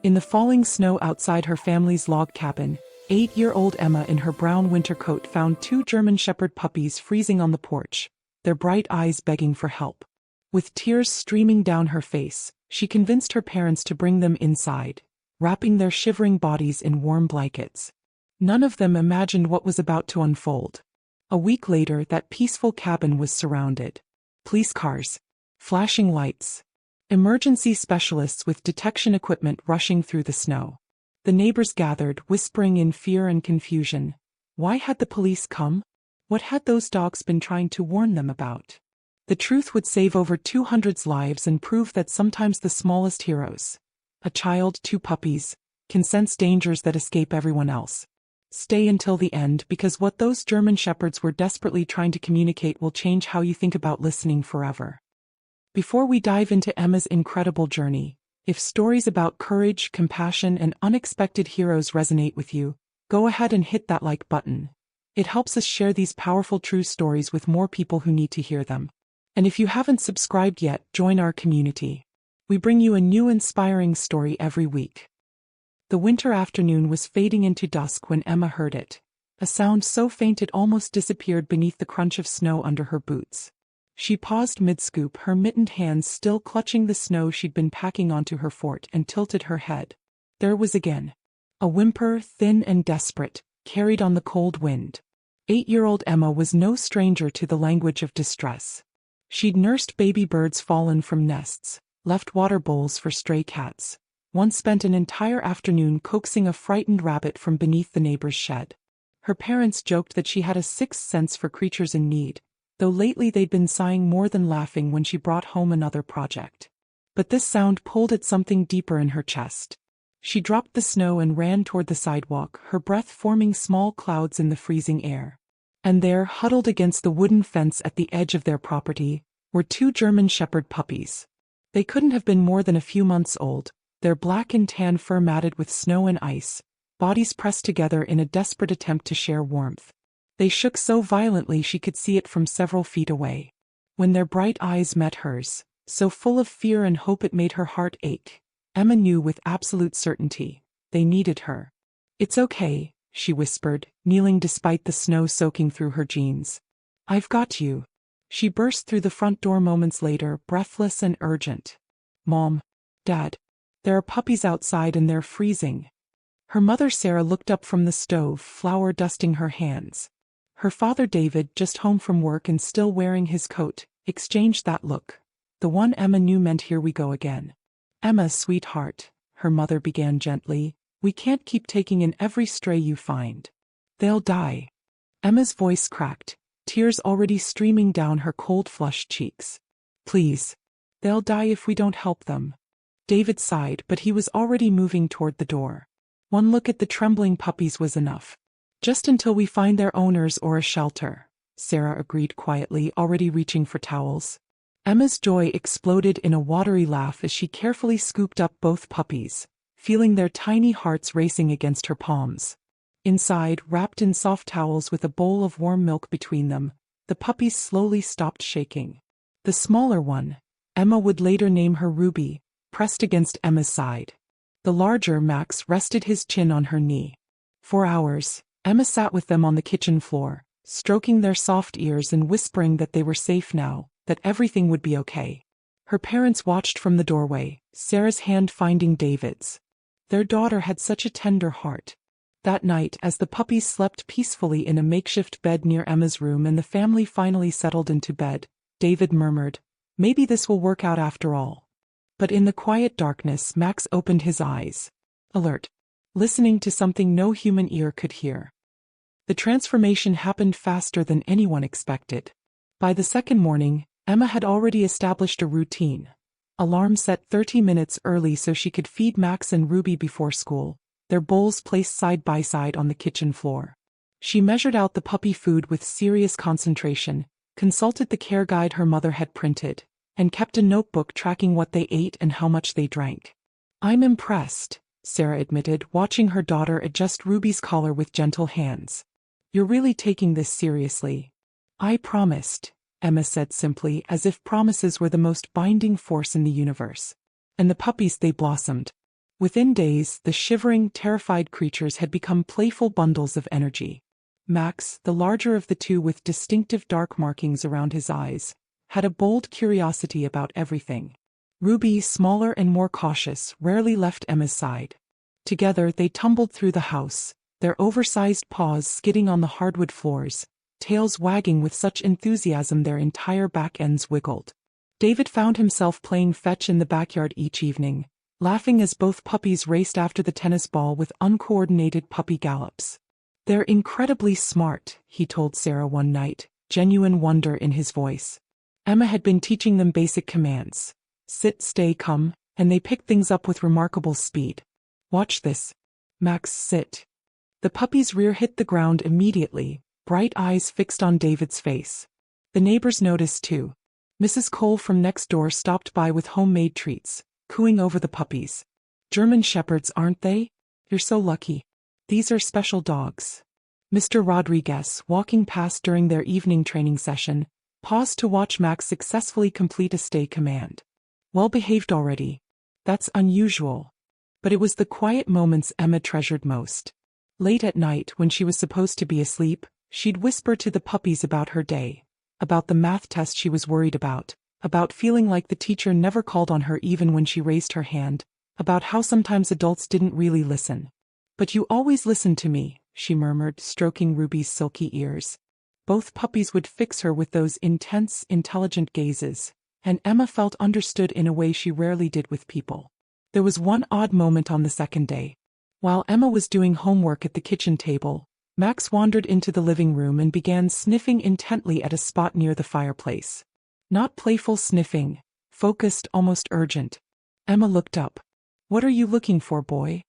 In the falling snow outside her family's log cabin, 8-year-old Emma in her brown winter coat found 2 German shepherd puppies freezing on the porch, their bright eyes begging for help. With tears streaming down her face, she convinced her parents to bring them inside, wrapping their shivering bodies in warm blankets. None of them imagined what was about to unfold. A week later, that peaceful cabin was surrounded. Police cars, flashing lights, emergency specialists with detection equipment rushing through the snow. The neighbors gathered, whispering in fear and confusion. Why had the police come? What had those dogs been trying to warn them about? The truth would save over 200's lives and prove that sometimes the smallest heroes, a child, 2 puppies, can sense dangers that escape everyone else. Stay until the end, because what those German shepherds were desperately trying to communicate will change how you think about listening forever. Before we dive into Emma's incredible journey, if stories about courage, compassion, and unexpected heroes resonate with you, go ahead and hit that like button. It helps us share these powerful true stories with more people who need to hear them. And if you haven't subscribed yet, join our community. We bring you a new inspiring story every week. The winter afternoon was fading into dusk when Emma heard it, a sound so faint it almost disappeared beneath the crunch of snow under her boots. She paused mid-scoop, her mittened hands still clutching the snow she'd been packing onto her fort, and tilted her head. There it was again. A whimper, thin and desperate, carried on the cold wind. 8-year-old Emma was no stranger to the language of distress. She'd nursed baby birds fallen from nests, left water bowls for stray cats, once spent an entire afternoon coaxing a frightened rabbit from beneath the neighbor's shed. Her parents joked that she had a sixth sense for creatures in need, though lately they'd been sighing more than laughing when she brought home another project. But this sound pulled at something deeper in her chest. She dropped the snow and ran toward the sidewalk, her breath forming small clouds in the freezing air. And there, huddled against the wooden fence at the edge of their property, were 2 German shepherd puppies. They couldn't have been more than a few months old, their black and tan fur matted with snow and ice, bodies pressed together in a desperate attempt to share warmth. They shook so violently she could see it from several feet away. When their bright eyes met hers, so full of fear and hope it made her heart ache, Emma knew with absolute certainty, they needed her. "It's okay," she whispered, kneeling despite the snow soaking through her jeans. "I've got you." She burst through the front door moments later, breathless and urgent. "Mom, Dad, there are puppies outside and they're freezing." Her mother Sarah looked up from the stove, flour dusting her hands. Her father David, just home from work and still wearing his coat, exchanged that look. The one Emma knew meant here we go again. "Emma, sweetheart," her mother began gently, "we can't keep taking in every stray you find. They'll die." Emma's voice cracked, tears already streaming down her cold flushed cheeks. "Please. They'll die if we don't help them." David sighed, but he was already moving toward the door. One look at the trembling puppies was enough. "Just until we find their owners or a shelter," Sarah agreed quietly, already reaching for towels. Emma's joy exploded in a watery laugh as she carefully scooped up both puppies, feeling their tiny hearts racing against her palms. Inside, wrapped in soft towels with a bowl of warm milk between them, the puppies slowly stopped shaking. The smaller one, Emma would later name her Ruby, pressed against Emma's side. The larger, Max, rested his chin on her knee. For hours, Emma sat with them on the kitchen floor, stroking their soft ears and whispering that they were safe now, that everything would be okay. Her parents watched from the doorway, Sarah's hand finding David's. Their daughter had such a tender heart. That night, as the puppies slept peacefully in a makeshift bed near Emma's room and the family finally settled into bed, David murmured, "Maybe this will work out after all." But in the quiet darkness, Max opened his eyes, alert, listening to something no human ear could hear. The transformation happened faster than anyone expected. By the second morning, Emma had already established a routine. Alarm set 30 minutes early so she could feed Max and Ruby before school, their bowls placed side by side on the kitchen floor. She measured out the puppy food with serious concentration, consulted the care guide her mother had printed, and kept a notebook tracking what they ate and how much they drank. "I'm impressed," Sarah admitted, watching her daughter adjust Ruby's collar with gentle hands. "You're really taking this seriously." "I promised," Emma said simply, as if promises were the most binding force in the universe. And the puppies, they blossomed. Within days, the shivering, terrified creatures had become playful bundles of energy. Max, the larger of the two with distinctive dark markings around his eyes, had a bold curiosity about everything. Ruby, smaller and more cautious, rarely left Emma's side. Together they tumbled through the house, their oversized paws skidding on the hardwood floors, tails wagging with such enthusiasm their entire back ends wiggled. David found himself playing fetch in the backyard each evening, laughing as both puppies raced after the tennis ball with uncoordinated puppy gallops. "They're incredibly smart," he told Sarah one night, genuine wonder in his voice. Emma had been teaching them basic commands. Sit, stay, come, and they picked things up with remarkable speed. "Watch this. Max, sit." The puppy's rear hit the ground immediately, bright eyes fixed on David's face. The neighbors noticed too. Mrs. Cole from next door stopped by with homemade treats, cooing over the puppies. "German shepherds, aren't they? You're so lucky. These are special dogs." Mr. Rodriguez, walking past during their evening training session, paused to watch Max successfully complete a stay command. "Well behaved already. That's unusual." But it was the quiet moments Emma treasured most. Late at night, when she was supposed to be asleep, she'd whisper to the puppies about her day, about the math test she was worried about feeling like the teacher never called on her even when she raised her hand, about how sometimes adults didn't really listen. "But you always listened to me," she murmured, stroking Ruby's silky ears. Both puppies would fix her with those intense, intelligent gazes, and Emma felt understood in a way she rarely did with people. There was one odd moment on the second day. While Emma was doing homework at the kitchen table, Max wandered into the living room and began sniffing intently at a spot near the fireplace. Not playful sniffing, focused, almost urgent. Emma looked up. "What are you looking for, boy?"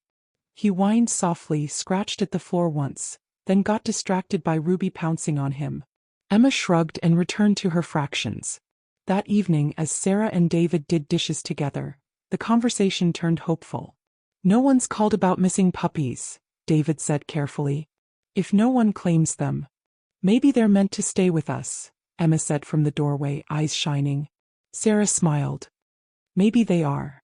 He whined softly, scratched at the floor once, then got distracted by Ruby pouncing on him. Emma shrugged and returned to her fractions. That evening, as Sarah and David did dishes together, the conversation turned hopeful. "No one's called about missing puppies," David said carefully. "If no one claims them, maybe they're meant to stay with us," Emma said from the doorway, eyes shining. Sarah smiled. "Maybe they are."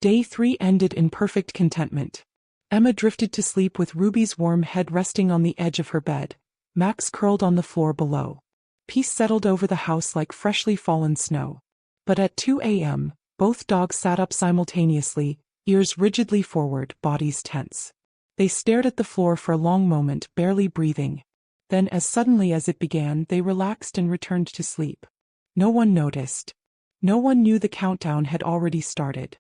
Day 3 ended in perfect contentment. Emma drifted to sleep with Ruby's warm head resting on the edge of her bed, Max curled on the floor below. Peace settled over the house like freshly fallen snow. But at 2 a.m., both dogs sat up simultaneously, ears rigidly forward, bodies tense. They stared at the floor for a long moment, barely breathing. Then, as suddenly as it began, they relaxed and returned to sleep. No one noticed. No one knew the countdown had already started.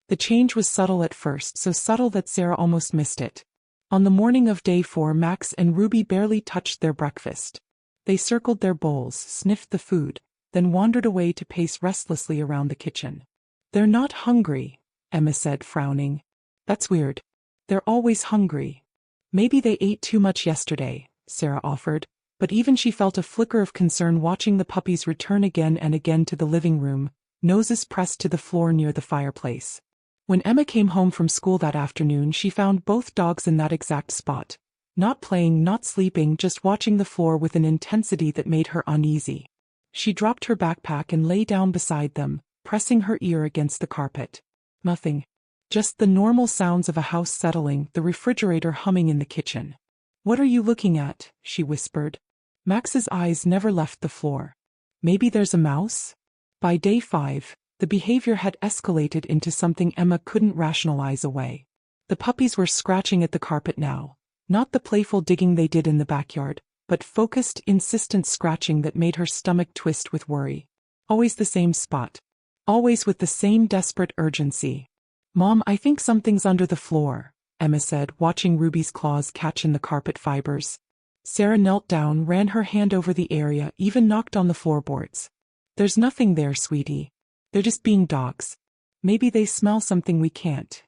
The change was subtle at first, so subtle that Sarah almost missed it. On the morning of day 4, Max and Ruby barely touched their breakfast. They circled their bowls, sniffed the food, then wandered away to pace restlessly around the kitchen. "They're not hungry," Emma said, frowning. "That's weird. They're always hungry." "Maybe they ate too much yesterday," Sarah offered, but even she felt a flicker of concern watching the puppies return again and again to the living room, noses pressed to the floor near the fireplace. When Emma came home from school that afternoon, she found both dogs in that exact spot. Not playing, not sleeping, just watching the floor with an intensity that made her uneasy. She dropped her backpack and lay down beside them, pressing her ear against the carpet. Nothing. Just the normal sounds of a house settling, the refrigerator humming in the kitchen. "What are you looking at?" she whispered. Max's eyes never left the floor. "Maybe there's a mouse?" By day 5, the behavior had escalated into something Emma couldn't rationalize away. The puppies were scratching at the carpet now, not the playful digging they did in the backyard, but focused, insistent scratching that made her stomach twist with worry. Always the same spot. Always with the same desperate urgency. "Mom, I think something's under the floor," Emma said, watching Ruby's claws catch in the carpet fibers. Sarah knelt down, ran her hand over the area, even knocked on the floorboards. "There's nothing there, sweetie. They're just being dogs. Maybe they smell something we can't.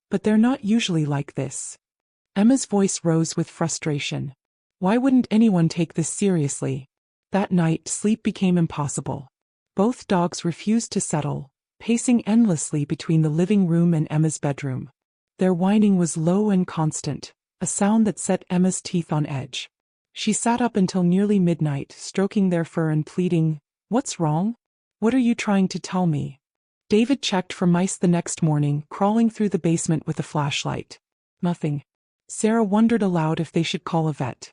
But they're not usually like this." Emma's voice rose with frustration. Why wouldn't anyone take this seriously? That night, sleep became impossible. Both dogs refused to settle, pacing endlessly between the living room and Emma's bedroom. Their whining was low and constant, a sound that set Emma's teeth on edge. She sat up until nearly midnight, stroking their fur and pleading, "What's wrong? What are you trying to tell me?" David checked for mice the next morning, crawling through the basement with a flashlight. Nothing. Sarah wondered aloud if they should call a vet.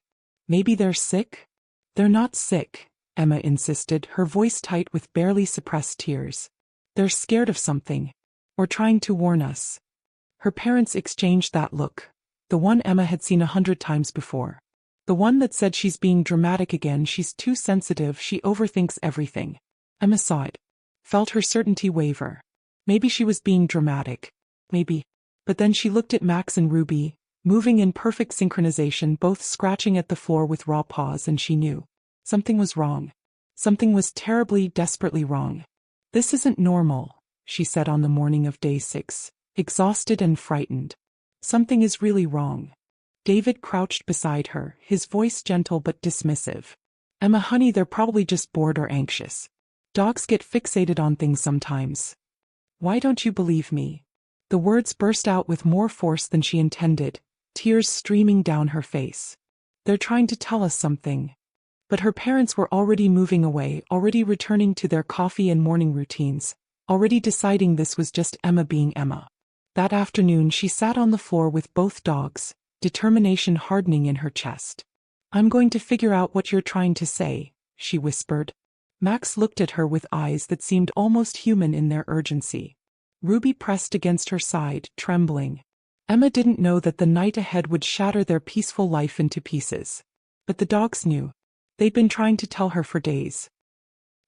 Maybe they're sick? They're not sick, Emma insisted, her voice tight with barely suppressed tears. They're scared of something. Or trying to warn us. Her parents exchanged that look. The one Emma had seen 100 times before. The one that said she's being dramatic again, she's too sensitive, she overthinks everything. Emma saw it. Felt her certainty waver. Maybe she was being dramatic. Maybe. But then she looked at Max and Ruby, moving in perfect synchronization, both scratching at the floor with raw paws, and she knew. Something was wrong. Something was terribly, desperately wrong. This isn't normal, she said on the morning of day 6, exhausted and frightened. Something is really wrong. David crouched beside her, his voice gentle but dismissive. Emma, honey, they're probably just bored or anxious. Dogs get fixated on things sometimes. Why don't you believe me? The words burst out with more force than she intended, tears streaming down her face. They're trying to tell us something. But her parents were already moving away, already returning to their coffee and morning routines, already deciding this was just Emma being Emma. That afternoon she sat on the floor with both dogs, determination hardening in her chest. I'm going to figure out what you're trying to say, she whispered. Max looked at her with eyes that seemed almost human in their urgency. Ruby pressed against her side, trembling. Emma didn't know that the night ahead would shatter their peaceful life into pieces. But the dogs knew. They'd been trying to tell her for days.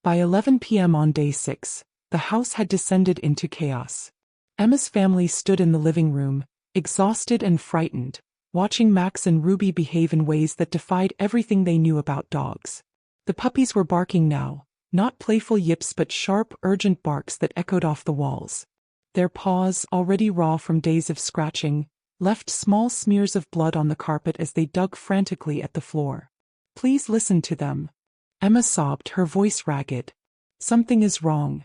By 11 p.m. on day 6, the house had descended into chaos. Emma's family stood in the living room, exhausted and frightened, watching Max and Ruby behave in ways that defied everything they knew about dogs. The puppies were barking now, not playful yips but sharp, urgent barks that echoed off the walls. Their paws, already raw from days of scratching, left small smears of blood on the carpet as they dug frantically at the floor. Please listen to them. Emma sobbed, her voice ragged. Something is wrong.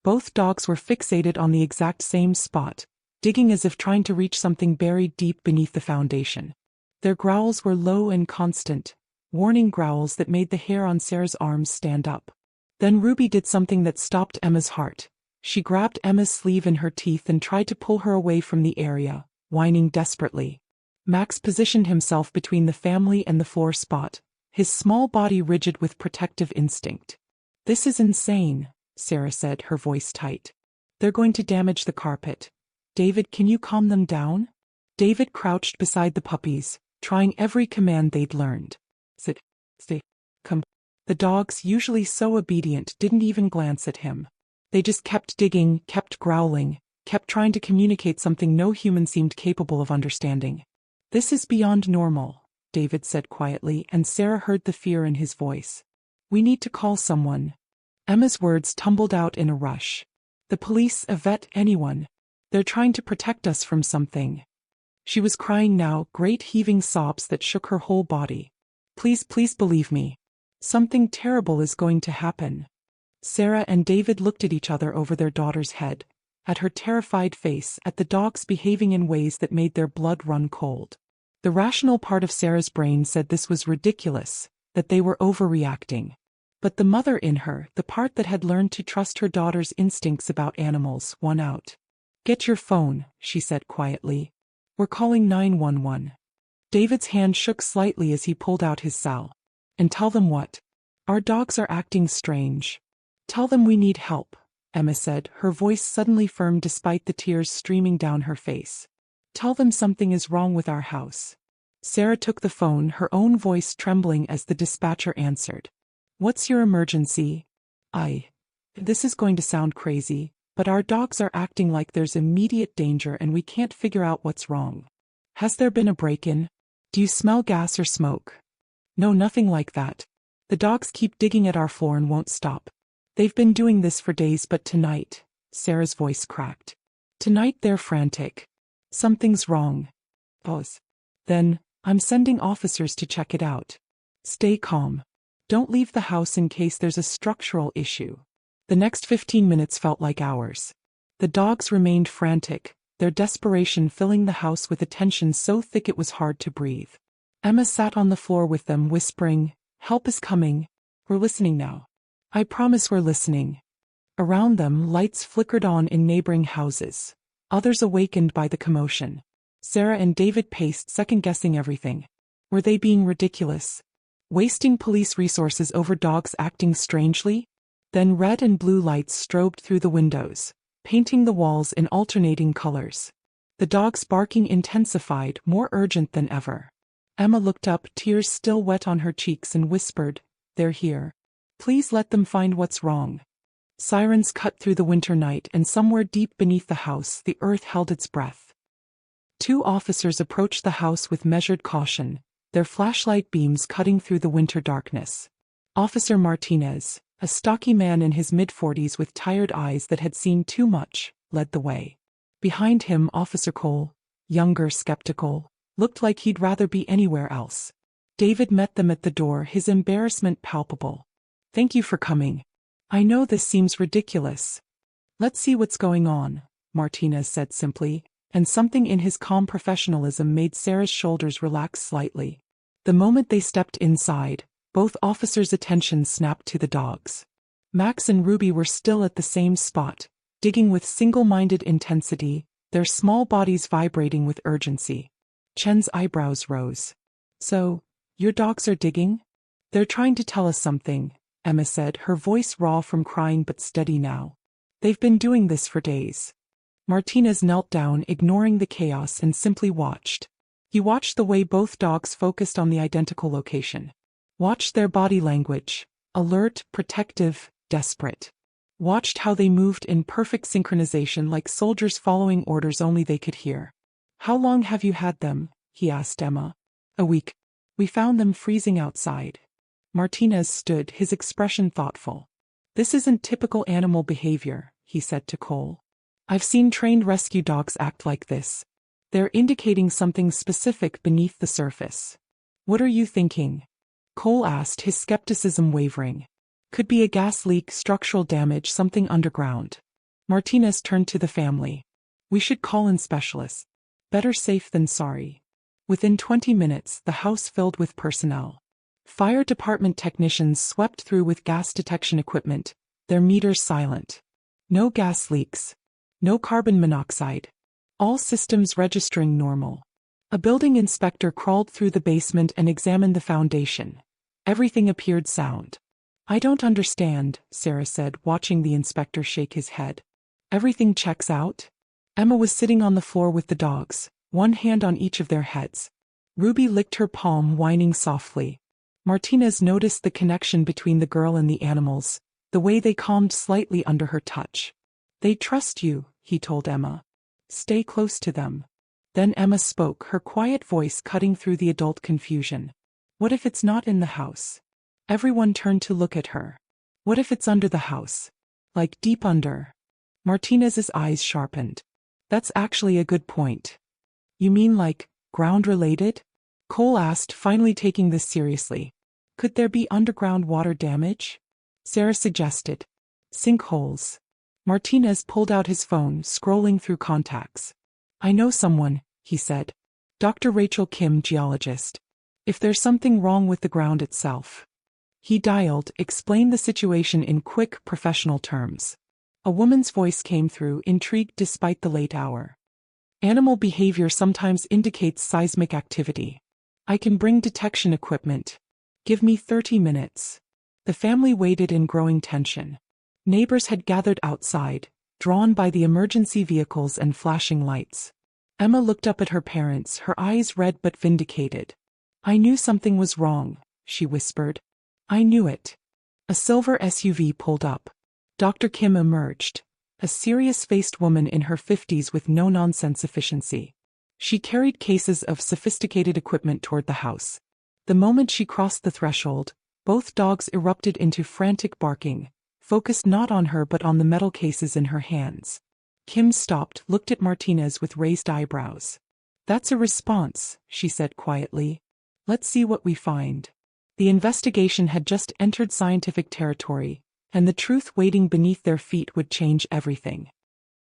Both dogs were fixated on the exact same spot, digging as if trying to reach something buried deep beneath the foundation. Their growls were low and constant, warning growls that made the hair on Sarah's arms stand up. Then Ruby did something that stopped Emma's heart. She grabbed Emma's sleeve in her teeth and tried to pull her away from the area, whining desperately. Max positioned himself between the family and the floor spot, his small body rigid with protective instinct. This is insane, Sarah said, her voice tight. They're going to damage the carpet. David, can you calm them down? David crouched beside the puppies, trying every command they'd learned. Sit, stay, come. The dogs, usually so obedient, didn't even glance at him. They just kept digging, kept growling, kept trying to communicate something no human seemed capable of understanding. This is beyond normal, David said quietly, and Sarah heard the fear in his voice. We need to call someone. Emma's words tumbled out in a rush. The police, a vet, anyone. They're trying to protect us from something. She was crying now, great heaving sobs that shook her whole body. Please, please believe me. Something terrible is going to happen. Sarah and David looked at each other over their daughter's head, at her terrified face, at the dogs behaving in ways that made their blood run cold. The rational part of Sarah's brain said this was ridiculous, that they were overreacting. But the mother in her, the part that had learned to trust her daughter's instincts about animals, won out. Get your phone, she said quietly. We're calling 911. David's hand shook slightly as he pulled out his cell. And tell them what? Our dogs are acting strange. Tell them we need help, Emma said, her voice suddenly firm despite the tears streaming down her face. Tell them something is wrong with our house. Sarah took the phone, her own voice trembling as the dispatcher answered. What's your emergency? This is going to sound crazy, but our dogs are acting like there's immediate danger and we can't figure out what's wrong. Has there been a break-in? Do you smell gas or smoke? No, nothing like that. The dogs keep digging at our floor and won't stop. They've been doing this for days, but tonight, Sarah's voice cracked. Tonight they're frantic. Something's wrong. Pause. Then, I'm sending officers to check it out. Stay calm. Don't leave the house in case there's a structural issue. The next 15 minutes felt like hours. The dogs remained frantic, their desperation filling the house with a tension so thick it was hard to breathe. Emma sat on the floor with them, whispering, "Help is coming. We're listening now. I promise we're listening." Around them, lights flickered on in neighboring houses. Others awakened by the commotion. Sarah and David paced, second-guessing everything. Were they being ridiculous? Wasting police resources over dogs acting strangely? Then red and blue lights strobed through the windows, painting the walls in alternating colors. The dogs' barking intensified, more urgent than ever. Emma looked up, tears still wet on her cheeks, and whispered, "They're here. Please let them find what's wrong." Sirens cut through the winter night, and somewhere deep beneath the house, the earth held its breath. 2 officers approached the house with measured caution, their flashlight beams cutting through the winter darkness. Officer Martinez, a stocky man in his mid-40s with tired eyes that had seen too much, led the way. Behind him, Officer Cole, younger, skeptical, looked like he'd rather be anywhere else. David met them at the door, his embarrassment palpable. "Thank you for coming. I know this seems ridiculous." "Let's see what's going on," Martinez said simply, and something in his calm professionalism made Sarah's shoulders relax slightly. The moment they stepped inside, both officers' attention snapped to the dogs. Max and Ruby were still at the same spot, digging with single-minded intensity, their small bodies vibrating with urgency. Chen's eyebrows rose. "So, your dogs are digging?" "They're trying to tell us something," Emma said, her voice raw from crying but steady now. "They've been doing this for days." Martinez knelt down, ignoring the chaos, and simply watched. He watched the way both dogs focused on the identical location. Watched their body language, alert, protective, desperate. Watched how they moved in perfect synchronization, like soldiers following orders only they could hear. "How long have you had them?" he asked Emma. "A week. We found them freezing outside." Martinez stood, his expression thoughtful. "This isn't typical animal behavior," he said to Cole. "I've seen trained rescue dogs act like this. They're indicating something specific beneath the surface." "What are you thinking?" Cole asked, his skepticism wavering. "Could be a gas leak, structural damage, something underground." Martinez turned to the family. "We should call in specialists. Better safe than sorry." Within 20 minutes, the house filled with personnel. Fire department technicians swept through with gas detection equipment, their meters silent. No gas leaks. No carbon monoxide. All systems registering normal. A building inspector crawled through the basement and examined the foundation. Everything appeared sound. "I don't understand," Sarah said, watching the inspector shake his head. "Everything checks out?" Emma was sitting on the floor with the dogs, one hand on each of their heads. Ruby licked her palm, whining softly. Martinez noticed the connection between the girl and the animals, the way they calmed slightly under her touch. "They trust you," he told Emma. "Stay close to them." Then Emma spoke, her quiet voice cutting through the adult confusion. "What if it's not in the house?" Everyone turned to look at her. "What if it's under the house? Like deep under?" Martinez's eyes sharpened. "That's actually a good point." "You mean like, ground-related?" Cole asked, finally taking this seriously. "Could there be underground water damage?" Sarah suggested. "Sinkholes." Martinez pulled out his phone, scrolling through contacts. "I know someone," he said. "Dr. Rachel Kim, geologist. If there's something wrong with the ground itself." He dialed, explained the situation in quick, professional terms. A woman's voice came through, intrigued despite the late hour. "Animal behavior sometimes indicates seismic activity. I can bring detection equipment. Give me 30 minutes." The family waited in growing tension. Neighbors had gathered outside, drawn by the emergency vehicles and flashing lights. Emma looked up at her parents, her eyes red but vindicated. "I knew something was wrong," she whispered. "I knew it." A silver SUV pulled up. Dr. Kim emerged, a serious-faced woman in her 50s with no-nonsense efficiency. She carried cases of sophisticated equipment toward the house. The moment she crossed the threshold, both dogs erupted into frantic barking, focused not on her but on the metal cases in her hands. Kim stopped, looked at Martinez with raised eyebrows. "That's a response," she said quietly. "Let's see what we find." The investigation had just entered scientific territory, and the truth waiting beneath their feet would change everything.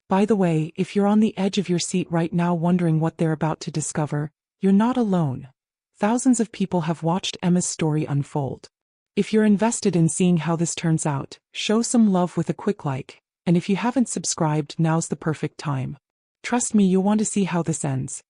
By the way, if you're on the edge of your seat right now wondering what they're about to discover, you're not alone. Thousands of people have watched Emma's story unfold. If you're invested in seeing how this turns out, show some love with a quick like, and if you haven't subscribed, now's the perfect time. Trust me, you'll want to see how this ends.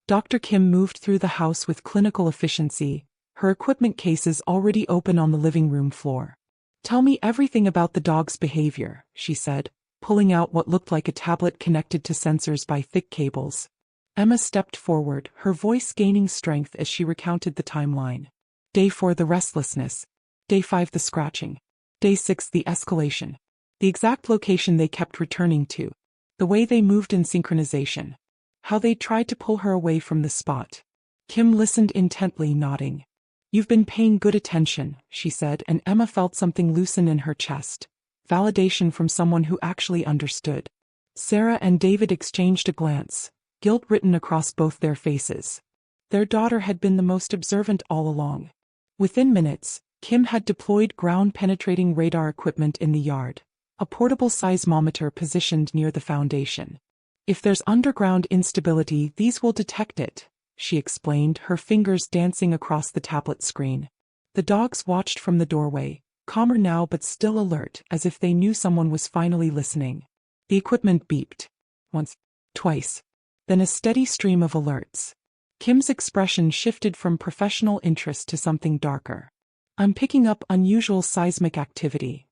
Dr. Kim moved through the house with clinical efficiency, her equipment cases already open on the living room floor. Tell me everything about the dog's behavior, she said, pulling out what looked like a tablet connected to sensors by thick cables. Emma stepped forward, her voice gaining strength as she recounted the timeline. Day 4, the restlessness. Day 5, the scratching. Day 6, the escalation. The exact location they kept returning to. The way they moved in synchronization. How they tried to pull her away from the spot. Kim listened intently, nodding. You've been paying good attention, she said, and Emma felt something loosen in her chest. Validation from someone who actually understood. Sarah and David exchanged a glance, guilt written across both their faces. Their daughter had been the most observant all along. Within minutes, Kim had deployed ground-penetrating radar equipment in the yard, a portable seismometer positioned near the foundation. If there's underground instability, these will detect it, she explained, her fingers dancing across the tablet screen. The dogs watched from the doorway, calmer now but still alert, as if they knew someone was finally listening. The equipment beeped. Once, twice. Then a steady stream of alerts. Kim's expression shifted from professional interest to something darker. I'm picking up unusual seismic activity.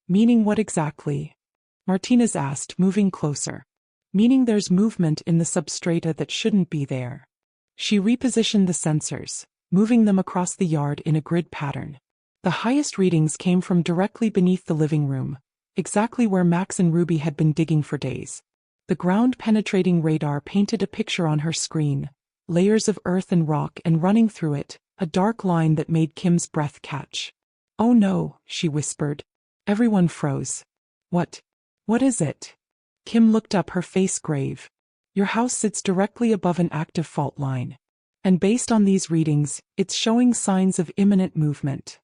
Meaning what exactly? Martinez asked, moving closer. Meaning there's movement in the substrata that shouldn't be there. She repositioned the sensors, moving them across the yard in a grid pattern. The highest readings came from directly beneath the living room, exactly where Max and Ruby had been digging for days. The ground-penetrating radar painted a picture on her screen, layers of earth and rock, and running through it, a dark line that made Kim's breath catch. Oh no, she whispered. Everyone froze. What is it? Kim looked up, her face grave. Your house sits directly above an active fault line. And based on these readings, it's showing signs of imminent movement.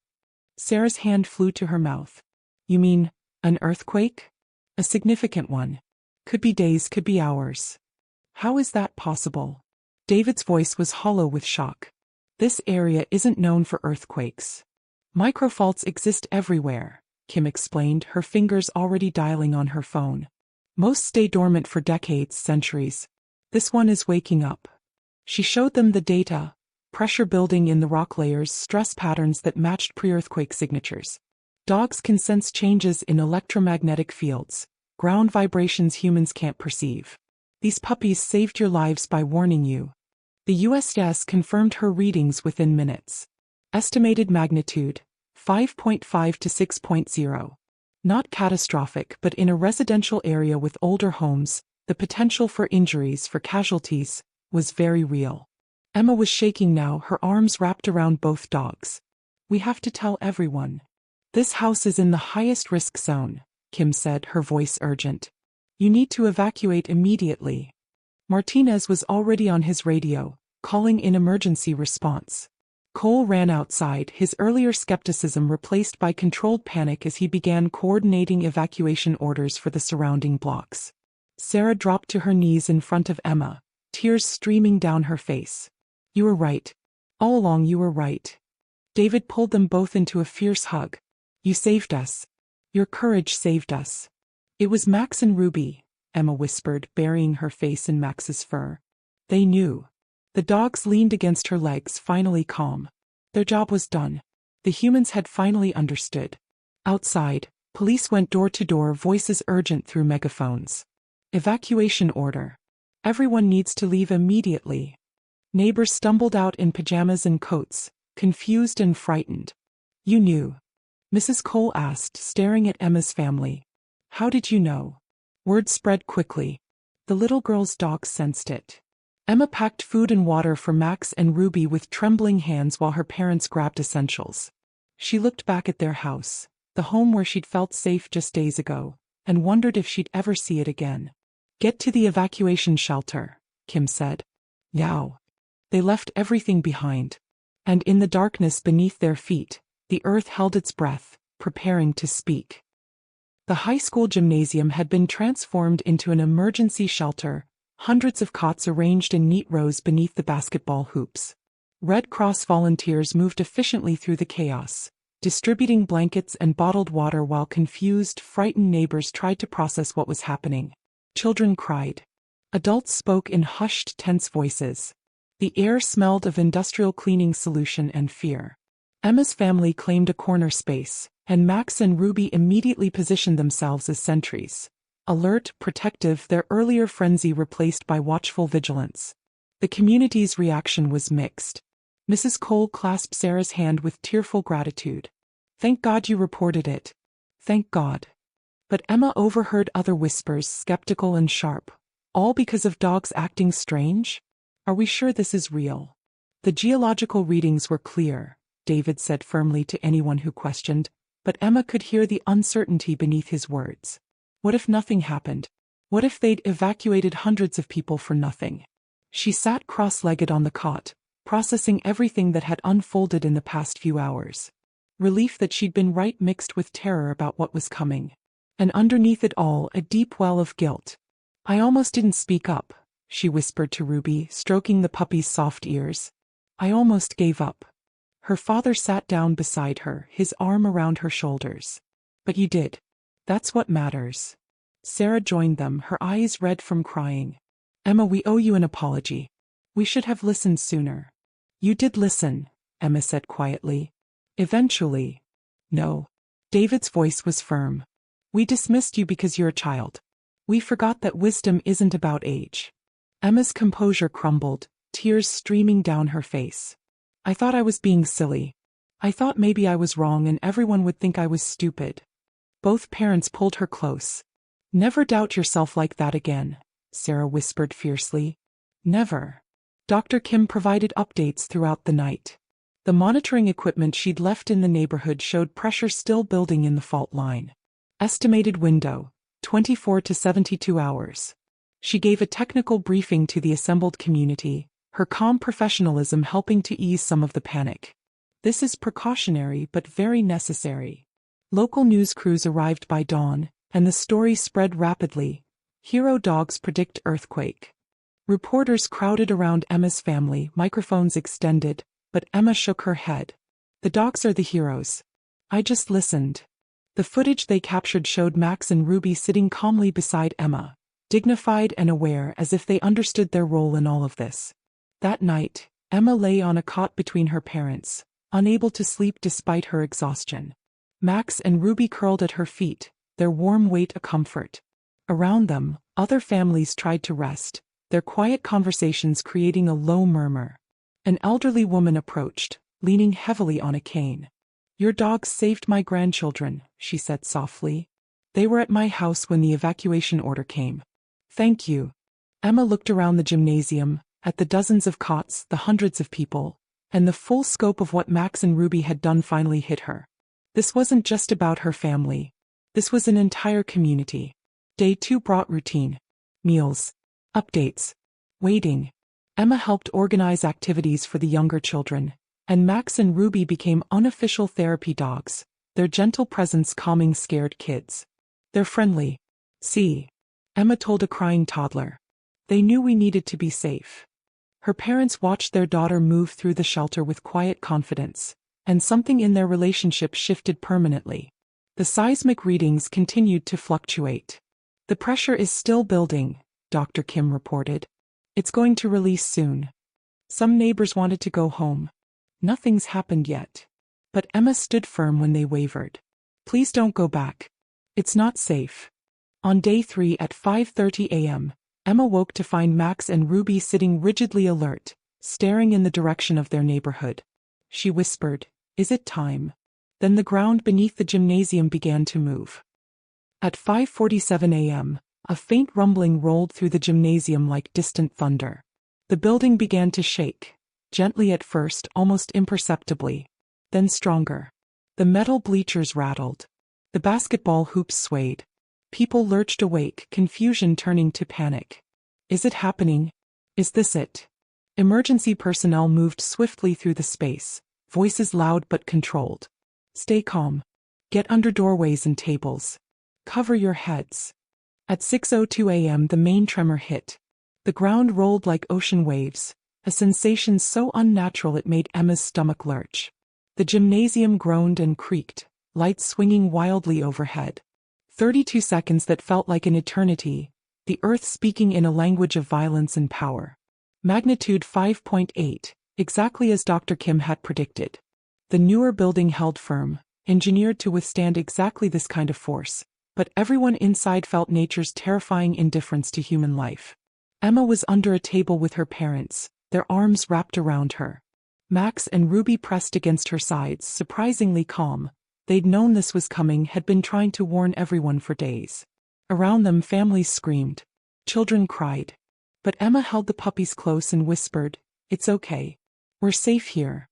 Sarah's hand flew to her mouth. You mean, an earthquake? A significant one. Could be days, could be hours. How is that possible? David's voice was hollow with shock. This area isn't known for earthquakes. Microfaults exist everywhere, Kim explained, her fingers already dialing on her phone. Most stay dormant for decades, centuries. This one is waking up. She showed them the data, pressure building in the rock layers, stress patterns that matched pre-earthquake signatures. Dogs can sense changes in electromagnetic fields, ground vibrations humans can't perceive. These puppies saved your lives by warning you. The USGS confirmed her readings within minutes. Estimated magnitude, 5.5 to 6.0. Not catastrophic, but in a residential area with older homes, the potential for injuries, for casualties, was very real. Emma was shaking now, her arms wrapped around both dogs. We have to tell everyone. This house is in the highest risk zone, Kim said, her voice urgent. You need to evacuate immediately. Martinez was already on his radio, calling in emergency response. Cole ran outside, his earlier skepticism replaced by controlled panic as he began coordinating evacuation orders for the surrounding blocks. Sarah dropped to her knees in front of Emma, tears streaming down her face. You were right. All along you were right. David pulled them both into a fierce hug. You saved us. Your courage saved us. It was Max and Ruby, Emma whispered, burying her face in Max's fur. They knew. The dogs leaned against her legs, finally calm. Their job was done. The humans had finally understood. Outside, police went door to door, voices urgent through megaphones. Evacuation order. Everyone needs to leave immediately. Neighbors stumbled out in pajamas and coats, confused and frightened. You knew? Mrs. Cole asked, staring at Emma's family. How did you know? Word spread quickly. The little girl's dog sensed it. Emma packed food and water for Max and Ruby with trembling hands while her parents grabbed essentials. She looked back at their house, the home where she'd felt safe just days ago, and wondered if she'd ever see it again. Get to the evacuation shelter, Kim said. Now. They left everything behind. And in the darkness beneath their feet, the earth held its breath, preparing to speak. The high school gymnasium had been transformed into an emergency shelter, hundreds of cots arranged in neat rows beneath the basketball hoops. Red Cross volunteers moved efficiently through the chaos, distributing blankets and bottled water while confused, frightened neighbors tried to process what was happening. Children cried. Adults spoke in hushed, tense voices. The air smelled of industrial cleaning solution and fear. Emma's family claimed a corner space, and Max and Ruby immediately positioned themselves as sentries. Alert, protective, their earlier frenzy replaced by watchful vigilance. The community's reaction was mixed. Mrs. Cole clasped Sarah's hand with tearful gratitude. "Thank God you reported it. Thank God." But Emma overheard other whispers, skeptical and sharp. "All because of dogs acting strange? Are we sure this is real?" "The geological readings were clear," David said firmly to anyone who questioned, but Emma could hear the uncertainty beneath his words. What if nothing happened? What if they'd evacuated hundreds of people for nothing? She sat cross-legged on the cot, processing everything that had unfolded in the past few hours. Relief that she'd been right mixed with terror about what was coming. And underneath it all, a deep well of guilt. "I almost didn't speak up," she whispered to Ruby, stroking the puppy's soft ears. "I almost gave up." Her father sat down beside her, his arm around her shoulders. "But you did. That's what matters." Sarah joined them, her eyes red from crying. "Emma, we owe you an apology. We should have listened sooner." "You did listen," Emma said quietly. "Eventually." "No." David's voice was firm. "We dismissed you because you're a child. We forgot that wisdom isn't about age." Emma's composure crumbled, tears streaming down her face. "I thought I was being silly. I thought maybe I was wrong and everyone would think I was stupid." Both parents pulled her close. "Never doubt yourself like that again," Sarah whispered fiercely. "Never." Dr. Kim provided updates throughout the night. The monitoring equipment she'd left in the neighborhood showed pressure still building in the fault line. Estimated window, 24 to 72 hours. She gave a technical briefing to the assembled community, her calm professionalism helping to ease some of the panic. "This is precautionary but very necessary." Local news crews arrived by dawn, and the story spread rapidly. "Hero dogs predict earthquake." Reporters crowded around Emma's family, microphones extended, but Emma shook her head. "The dogs are the heroes. I just listened." The footage they captured showed Max and Ruby sitting calmly beside Emma, dignified and aware as if they understood their role in all of this. That night, Emma lay on a cot between her parents, unable to sleep despite her exhaustion. Max and Ruby curled at her feet, their warm weight a comfort. Around them, other families tried to rest, their quiet conversations creating a low murmur. An elderly woman approached, leaning heavily on a cane. "Your dogs saved my grandchildren," she said softly. "They were at my house when the evacuation order came." "Thank you." Emma looked around the gymnasium, at the dozens of cots, the hundreds of people, and the full scope of what Max and Ruby had done finally hit her. This wasn't just about her family. This was an entire community. Day 2 brought routine. Meals. Updates. Waiting. Emma helped organize activities for the younger children, and Max and Ruby became unofficial therapy dogs, their gentle presence calming scared kids. "They're friendly. See," Emma told a crying toddler. "They knew we needed to be safe." Her parents watched their daughter move through the shelter with quiet confidence, and something in their relationship shifted permanently. The seismic readings continued to fluctuate. "The pressure is still building," Dr. Kim reported. "It's going to release soon." Some neighbors wanted to go home. Nothing's happened yet. But Emma stood firm when they wavered. "Please don't go back. It's not safe." On day 3 at 5:30 a.m., Emma woke to find Max and Ruby sitting rigidly alert, staring in the direction of their neighborhood. She whispered, "Is it time?" Then the ground beneath the gymnasium began to move. At 5:47 a.m., a faint rumbling rolled through the gymnasium like distant thunder. The building began to shake, gently at first, almost imperceptibly, then stronger. The metal bleachers rattled. The basketball hoops swayed. People lurched awake, confusion turning to panic. "Is it happening? Is this it?" Emergency personnel moved swiftly through the space, voices loud but controlled. "Stay calm. Get under doorways and tables. Cover your heads." At 6:02 a.m. the main tremor hit. The ground rolled like ocean waves, a sensation so unnatural it made Emma's stomach lurch. The gymnasium groaned and creaked, lights swinging wildly overhead. 32 seconds that felt like an eternity, the earth speaking in a language of violence and power. Magnitude 5.8, exactly as Dr. Kim had predicted. The newer building held firm, engineered to withstand exactly this kind of force, but everyone inside felt nature's terrifying indifference to human life. Emma was under a table with her parents, their arms wrapped around her. Max and Ruby pressed against her sides, surprisingly calm. They'd known this was coming, had been trying to warn everyone for days. Around them, families screamed. Children cried. But Emma held the puppies close and whispered, "It's okay. We're safe here."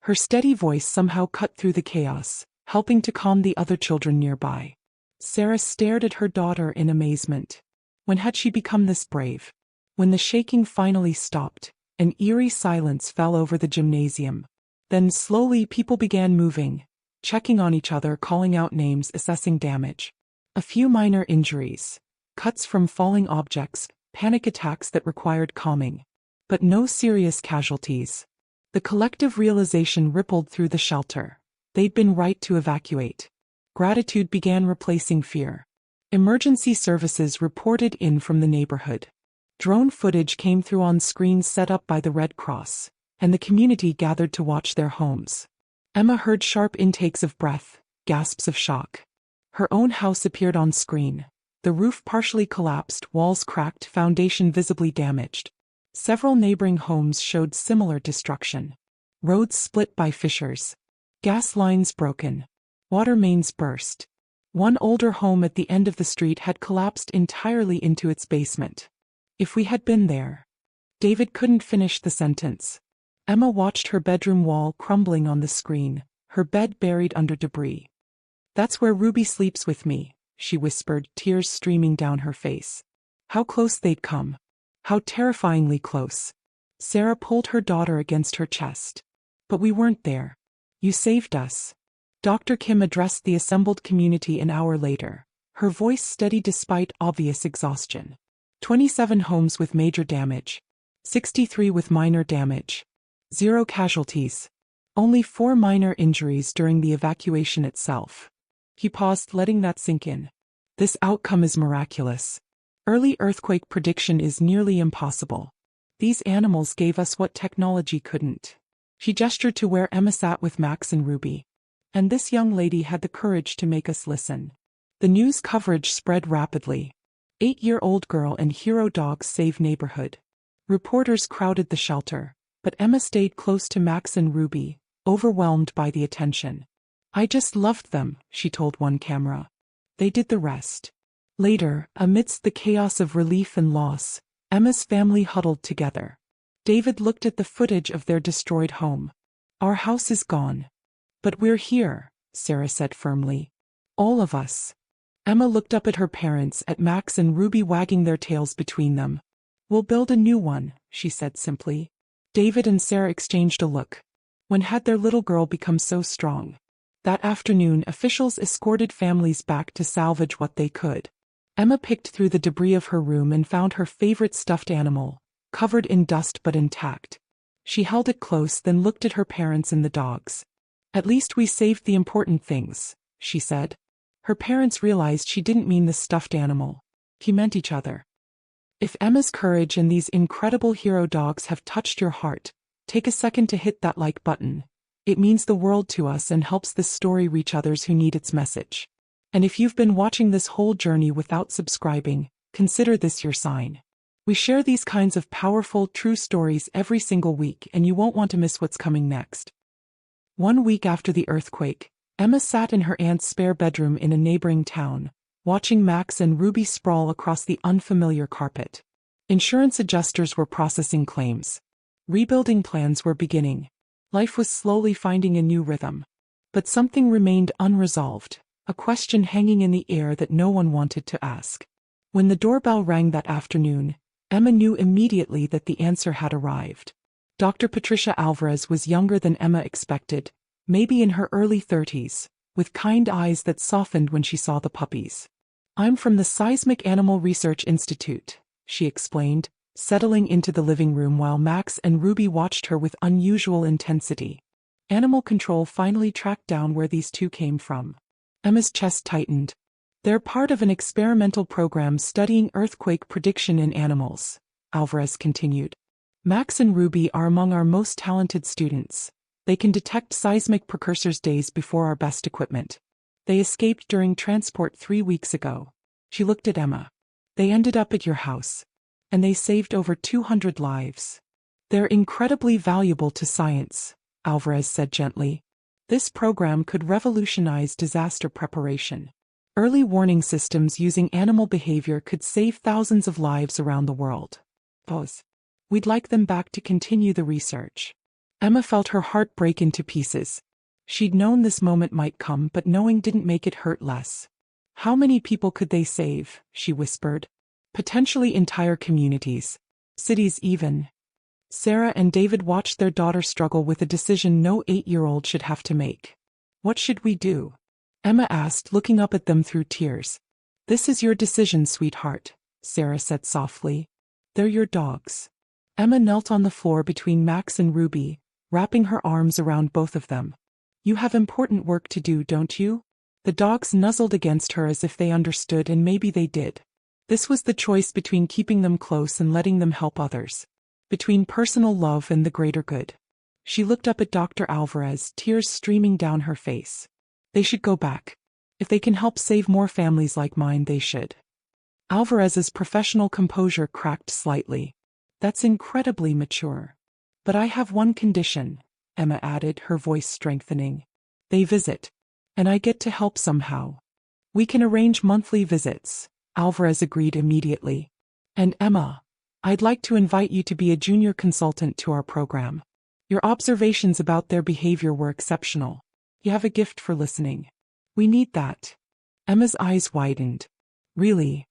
Her steady voice somehow cut through the chaos, helping to calm the other children nearby. Sarah stared at her daughter in amazement. When had she become this brave? When the shaking finally stopped, an eerie silence fell over the gymnasium. Then slowly people began moving, checking on each other, calling out names, assessing damage. A few minor injuries, cuts from falling objects, panic attacks that required calming. But no serious casualties. The collective realization rippled through the shelter. They'd been right to evacuate. Gratitude began replacing fear. Emergency services reported in from the neighborhood. Drone footage came through on screens set up by the Red Cross, and the community gathered to watch their homes. Emma heard sharp intakes of breath, gasps of shock. Her own house appeared on screen. The roof partially collapsed, walls cracked, foundation visibly damaged. Several neighboring homes showed similar destruction. Roads split by fissures. Gas lines broken. Water mains burst. One older home at the end of the street had collapsed entirely into its basement. If we had been there. David couldn't finish the sentence. Emma watched her bedroom wall crumbling on the screen, her bed buried under debris. "That's where Ruby sleeps with me," she whispered, tears streaming down her face. How close they'd come. How terrifyingly close. Sarah pulled her daughter against her chest. "But we weren't there. You saved us." Dr. Kim addressed the assembled community an hour later, her voice steady despite obvious exhaustion. 27 homes with major damage. 63 with minor damage. 0 casualties. Only 4 minor injuries during the evacuation itself. He paused, letting that sink in. This outcome is miraculous. Early earthquake prediction is nearly impossible. These animals gave us what technology couldn't. He gestured to where Emma sat with Max and Ruby. And this young lady had the courage to make us listen. The news coverage spread rapidly. 8-year-old girl and hero dogs save neighborhood. Reporters crowded the shelter, but Emma stayed close to Max and Ruby, overwhelmed by the attention. "I just loved them," she told one camera. "They did the rest." Later, amidst the chaos of relief and loss, Emma's family huddled together. David looked at the footage of their destroyed home. "Our house is gone. But we're here," Sarah said firmly. "All of us." Emma looked up at her parents, at Max and Ruby wagging their tails between them. "We'll build a new one," she said simply. David and Sarah exchanged a look. When had their little girl become so strong? That afternoon, officials escorted families back to salvage what they could. Emma picked through the debris of her room and found her favorite stuffed animal, covered in dust but intact. She held it close, then looked at her parents and the dogs. "At least we saved the important things," she said. Her parents realized she didn't mean the stuffed animal. She meant each other. If Emma's courage and these incredible hero dogs have touched your heart, take a second to hit that like button. It means the world to us and helps this story reach others who need its message. And if you've been watching this whole journey without subscribing, consider this your sign. We share these kinds of powerful, true stories every single week, and you won't want to miss what's coming next. 1 week after the earthquake, Emma sat in her aunt's spare bedroom in a neighboring town, watching Max and Ruby sprawl across the unfamiliar carpet. Insurance adjusters were processing claims. Rebuilding plans were beginning. Life was slowly finding a new rhythm. But something remained unresolved, a question hanging in the air that no one wanted to ask. When the doorbell rang that afternoon, Emma knew immediately that the answer had arrived. Dr. Patricia Alvarez was younger than Emma expected, maybe in her early 30s, with kind eyes that softened when she saw the puppies. "I'm from the Seismic Animal Research Institute," she explained, settling into the living room while Max and Ruby watched her with unusual intensity. Animal control finally tracked down where these two came from. Emma's chest tightened. They're part of an experimental program studying earthquake prediction in animals, Alvarez continued. Max and Ruby are among our most talented students. They can detect seismic precursors days before our best equipment. They escaped during transport 3 weeks ago. She looked at Emma. They ended up at your house. And they saved over 200 lives. They're incredibly valuable to science, Alvarez said gently. This program could revolutionize disaster preparation. Early warning systems using animal behavior could save thousands of lives around the world. We'd like them back to continue the research. Emma felt her heart break into pieces. She'd known this moment might come, but knowing didn't make it hurt less. How many people could they save? She whispered. Potentially entire communities. Cities even. Sarah and David watched their daughter struggle with a decision no 8-year-old should have to make. What should we do? Emma asked, looking up at them through tears. This is your decision, sweetheart, Sarah said softly. They're your dogs. Emma knelt on the floor between Max and Ruby, wrapping her arms around both of them. You have important work to do, don't you? The dogs nuzzled against her as if they understood, and maybe they did. This was the choice between keeping them close and letting them help others. Between personal love and the greater good. She looked up at Dr. Alvarez, tears streaming down her face. They should go back. If they can help save more families like mine, they should. Alvarez's professional composure cracked slightly. That's incredibly mature. But I have one condition, Emma added, her voice strengthening. They visit. And I get to help somehow. We can arrange monthly visits, Alvarez agreed immediately. And Emma, I'd like to invite you to be a junior consultant to our program. Your observations about their behavior were exceptional. You have a gift for listening. We need that. Emma's eyes widened. Really?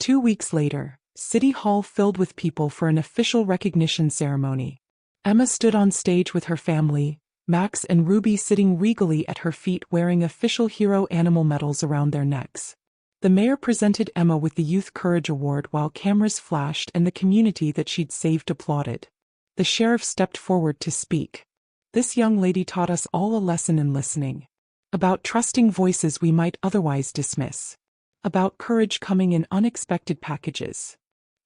2 weeks later, City Hall filled with people for an official recognition ceremony. Emma stood on stage with her family, Max and Ruby sitting regally at her feet wearing official hero animal medals around their necks. The mayor presented Emma with the Youth Courage Award while cameras flashed and the community that she'd saved applauded. The sheriff stepped forward to speak. This young lady taught us all a lesson in listening. About trusting voices we might otherwise dismiss. About courage coming in unexpected packages.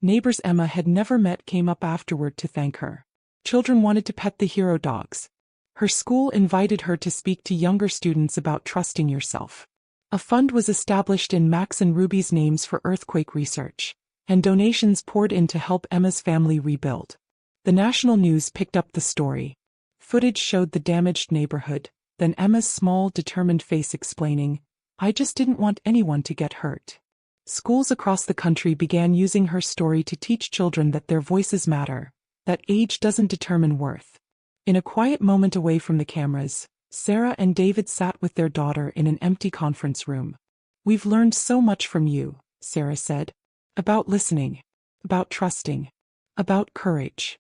Neighbors Emma had never met came up afterward to thank her. Children wanted to pet the hero dogs. Her school invited her to speak to younger students about trusting yourself. A fund was established in Max and Ruby's names for earthquake research, and donations poured in to help Emma's family rebuild. The national news picked up the story. Footage showed the damaged neighborhood, then Emma's small, determined face explaining, I just didn't want anyone to get hurt. Schools across the country began using her story to teach children that their voices matter, that age doesn't determine worth. In a quiet moment away from the cameras, Sarah and David sat with their daughter in an empty conference room. We've learned so much from you, Sarah said. About listening. About trusting. About courage.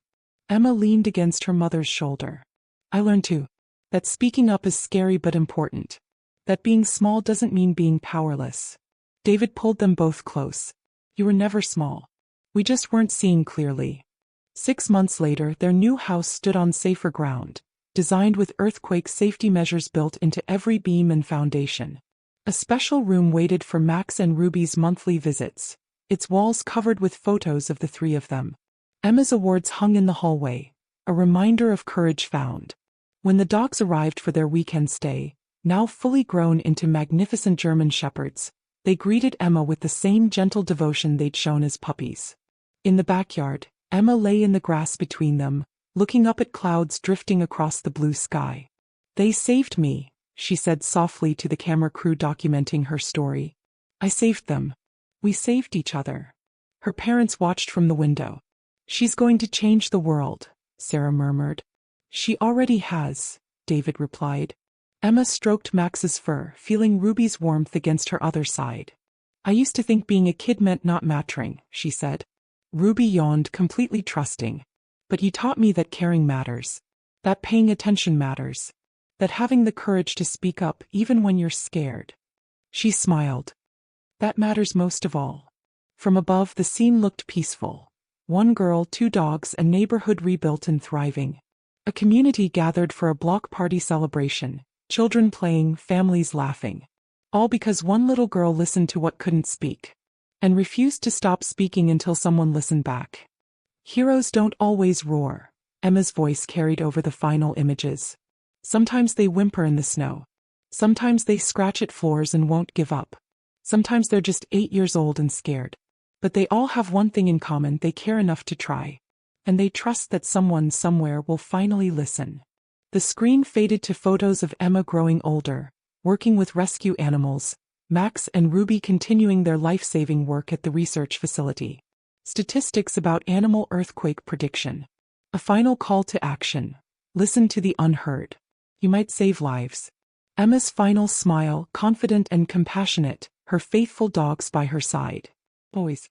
Emma leaned against her mother's shoulder. I learned too. That speaking up is scary but important. That being small doesn't mean being powerless. David pulled them both close. You were never small. We just weren't seeing clearly. 6 months later, their new house stood on safer ground, designed with earthquake safety measures built into every beam and foundation. A special room waited for Max and Ruby's monthly visits, its walls covered with photos of the three of them. Emma's awards hung in the hallway, a reminder of courage found. When the dogs arrived for their weekend stay, now fully grown into magnificent German shepherds, they greeted Emma with the same gentle devotion they'd shown as puppies. In the backyard, Emma lay in the grass between them, looking up at clouds drifting across the blue sky. They saved me, she said softly to the camera crew documenting her story. I saved them. We saved each other. Her parents watched from the window. She's going to change the world, Sarah murmured. She already has, David replied. Emma stroked Max's fur, feeling Ruby's warmth against her other side. I used to think being a kid meant not mattering, she said. Ruby yawned, completely trusting. But you taught me that caring matters. That paying attention matters. That having the courage to speak up even when you're scared. She smiled. That matters most of all. From above, the scene looked peaceful. 1 girl, 2 dogs, a neighborhood rebuilt and thriving. A community gathered for a block party celebration, children playing, families laughing. All because one little girl listened to what couldn't speak. And refused to stop speaking until someone listened back. Heroes don't always roar. Emma's voice carried over the final images. Sometimes they whimper in the snow. Sometimes they scratch at floors and won't give up. Sometimes they're just 8 years old and scared. But they all have one thing in common: they care enough to try. And they trust that someone somewhere will finally listen. The screen faded to photos of Emma growing older, working with rescue animals, Max and Ruby continuing their life-saving work at the research facility. Statistics about animal earthquake prediction. A final call to action. Listen to the unheard. You might save lives. Emma's final smile, confident and compassionate, her faithful dogs by her side. Boys.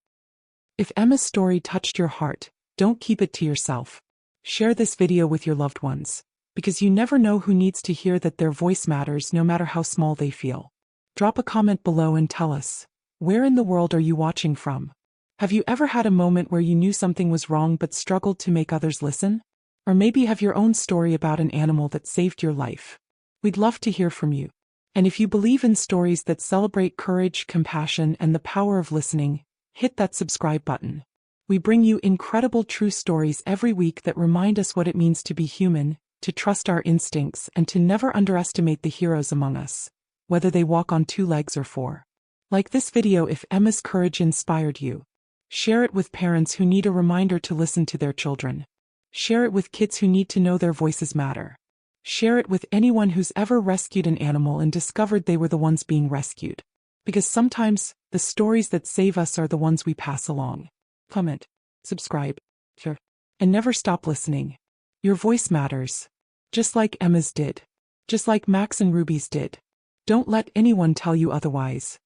If Emma's story touched your heart, don't keep it to yourself. Share this video with your loved ones, because you never know who needs to hear that their voice matters no matter how small they feel. Drop a comment below and tell us, where in the world are you watching from? Have you ever had a moment where you knew something was wrong but struggled to make others listen? Or maybe have your own story about an animal that saved your life. We'd love to hear from you. And if you believe in stories that celebrate courage, compassion, and the power of listening, hit that subscribe button. We bring you incredible true stories every week that remind us what it means to be human, to trust our instincts, and to never underestimate the heroes among us, whether they walk on 2 legs or 4. Like this video if Emma's courage inspired you. Share it with parents who need a reminder to listen to their children. Share it with kids who need to know their voices matter. Share it with anyone who's ever rescued an animal and discovered they were the ones being rescued. Because sometimes, the stories that save us are the ones we pass along. Comment, subscribe, share, and never stop listening. Your voice matters. Just like Emma's did. Just like Max and Ruby's did. Don't let anyone tell you otherwise.